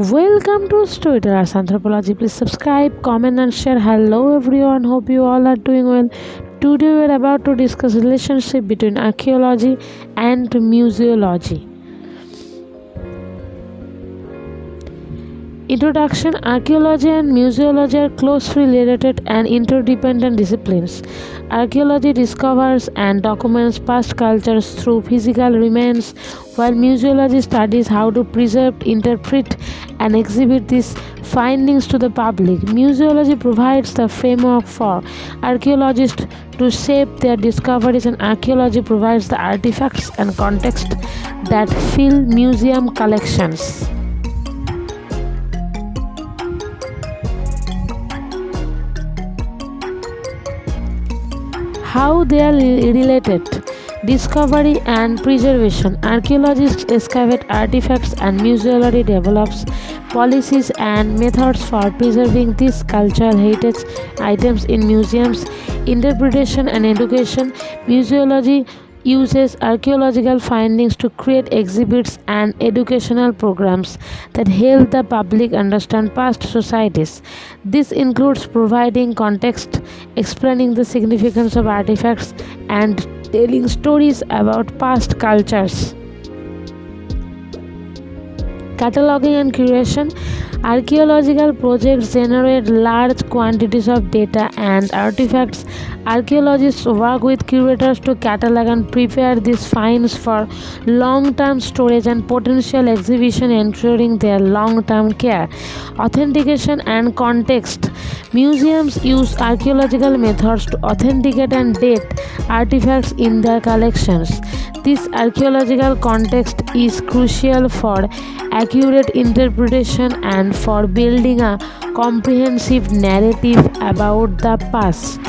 Welcome to Storytellers Anthropology. Please subscribe, comment, and share. Hello, everyone. Hope you all are doing well. Today, we are about to discuss relationship between archaeology and museology. Introduction. Archaeology and museology are closely related and interdependent disciplines. Archaeology discovers and documents past cultures through physical remains, while museology studies how to preserve, interpret, and exhibit these findings to the public. Museology provides the framework for archaeologists to shape their discoveries, and archaeology provides the artifacts and context that fill museum collections. How they are related. Discovery and preservation. Archaeologists excavate artifacts and museology develops policies and methods for preserving these cultural heritage items in museums. Interpretation and education. Museology uses archaeological findings to create exhibits and educational programs that help the public understand past societies. This includes providing context, explaining the significance of artifacts, and telling stories about past cultures. Cataloging and curation. Archaeological projects generate large quantities of data and artifacts. Archaeologists work with curators to catalog and prepare these finds for long-term storage and potential exhibition, ensuring their long-term care. Authentication and context. Museums use archaeological methods to authenticate and date artifacts in their collections. This archaeological context is crucial for accurate interpretation and for building a comprehensive narrative about the past.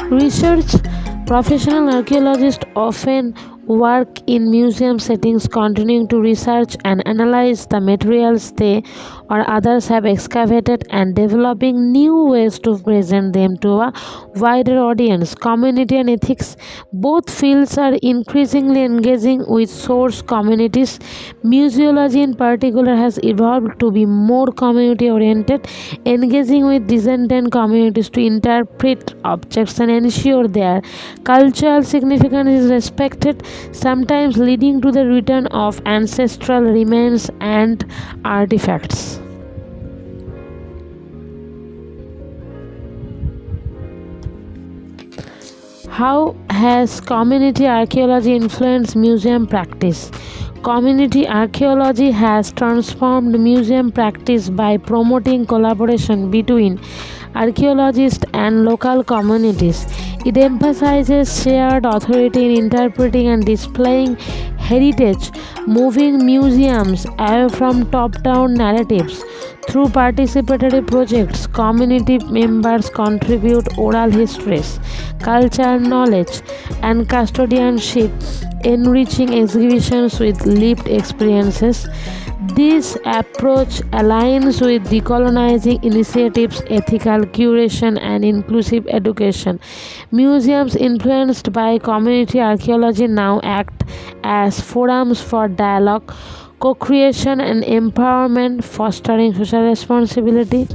Research. Professional archaeologists often work in museum settings, continuing to research and analyze the materials they or others have excavated and developing new ways to present them to a wider audience. Community and ethics. Both fields are increasingly engaging with source communities. Museology in particular has evolved to be more community oriented, engaging with descendant communities to interpret objects and ensure their cultural significance is respected, sometimes leading to the return of ancestral remains and artifacts. How has community archaeology influenced museum practice? Community archaeology has transformed museum practice by promoting collaboration between archaeologists and local communities. It emphasizes shared authority in interpreting and displaying heritage, moving museums away from top-down narratives. Through participatory projects, community members contribute oral histories, cultural knowledge, and custodianship, enriching exhibitions with lived experiences. This approach aligns with decolonizing initiatives, ethical curation, and inclusive education. Museums influenced by community archaeology now act as forums for dialogue, co-creation, and empowerment, fostering social responsibility.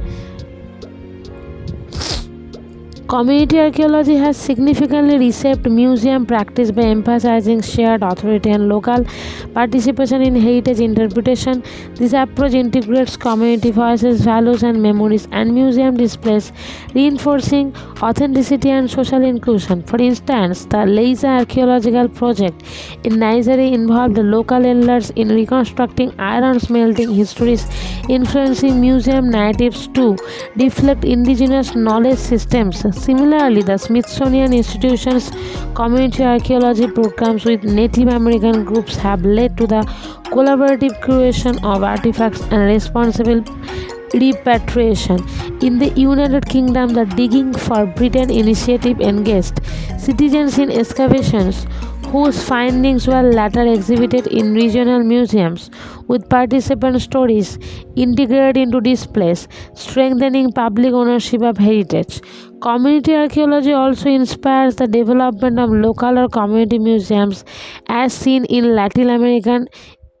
Community archaeology has significantly reshaped museum practice by emphasizing shared authority and local participation in heritage interpretation. This approach integrates community voices, values, and memories, and museum displays, reinforcing authenticity and social inclusion. For instance, the Leiza archaeological project in Nigeria involved local elders in reconstructing iron smelting histories, influencing museum narratives to reflect indigenous knowledge systems. Similarly, the Smithsonian Institution's community archaeology programs with Native American groups have led to the collaborative creation of artifacts and responsible repatriation. In the United Kingdom, the Digging for Britain initiative engaged citizens in excavations whose findings were later exhibited in regional museums, with participant stories integrated into displays, strengthening public ownership of heritage. Community archaeology also inspires the development of local or community museums, as seen in Latin American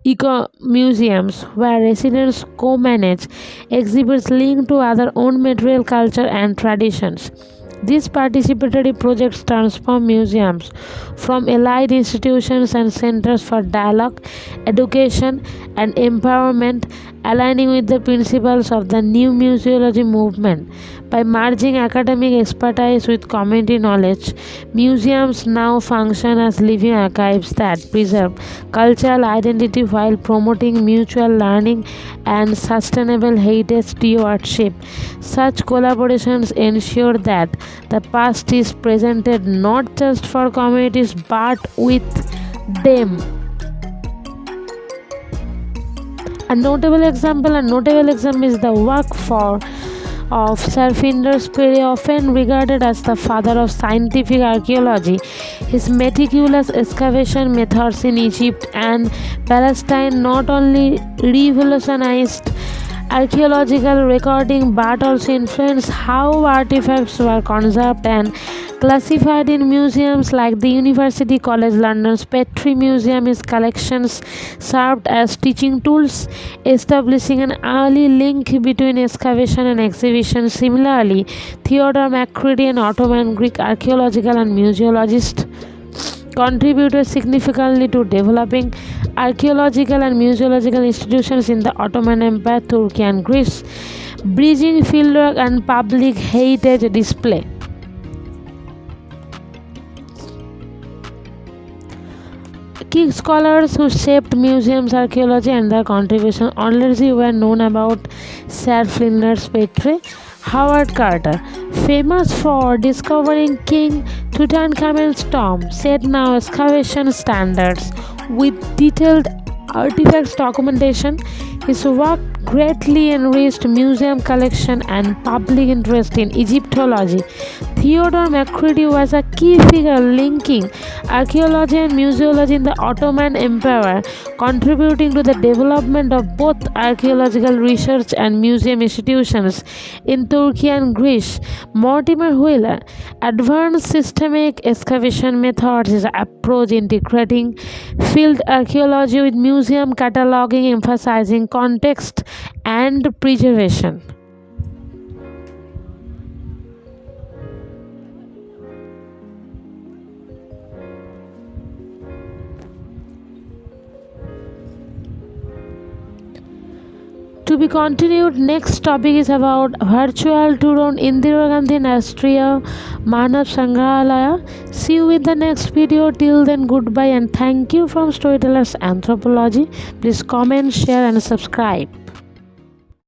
eco-museums, where residents co-manage exhibits linked to other own material culture and traditions. These participatory projects transform museums from allied institutions and centers for dialogue, education, and empowerment, aligning with the principles of the new museology movement. By merging academic expertise with community knowledge, museums now function as living archives that preserve cultural identity while promoting mutual learning and sustainable heritage stewardship. Such collaborations ensure that the past is presented not just for communities but with them. A notable example is the work of Sir Flinders Petrie, often regarded as the father of scientific archaeology. His meticulous excavation methods in Egypt and Palestine not only revolutionized archaeological recording but also influenced how artifacts were conserved and classified in museums like the University College London's Petrie Museum. His collections served as teaching tools, establishing an early link between excavation and exhibition. Similarly, Theodore McCready, an Ottoman Greek archaeological and museologist, contributed significantly to developing archaeological and museological institutions in the Ottoman Empire, Turkey, and Greece, bridging fieldwork and public heritage display. Key scholars who shaped museums archaeology and their contribution already were known about Sir Flinders Petrie. Howard Carter, famous for discovering King Tutankhamun's tomb, set now excavation standards with detailed artifacts documentation. His work greatly enriched museum collection and public interest in Egyptology. Theodore McCready was a key figure linking archaeology and museology in the Ottoman Empire, contributing to the development of both archaeological research and museum institutions in Turkey and Greece. Mortimer Wheeler, advanced systematic excavation methods, is an approach integrating field archaeology with museum cataloging, emphasizing context and preservation. To be continued. Next topic is about virtual tour on Indira Gandhi Rashtriya Manav Sangrahalaya. See you in the next video. Till then, goodbye and thank you from Storytellers Anthropology. Please comment, share and subscribe.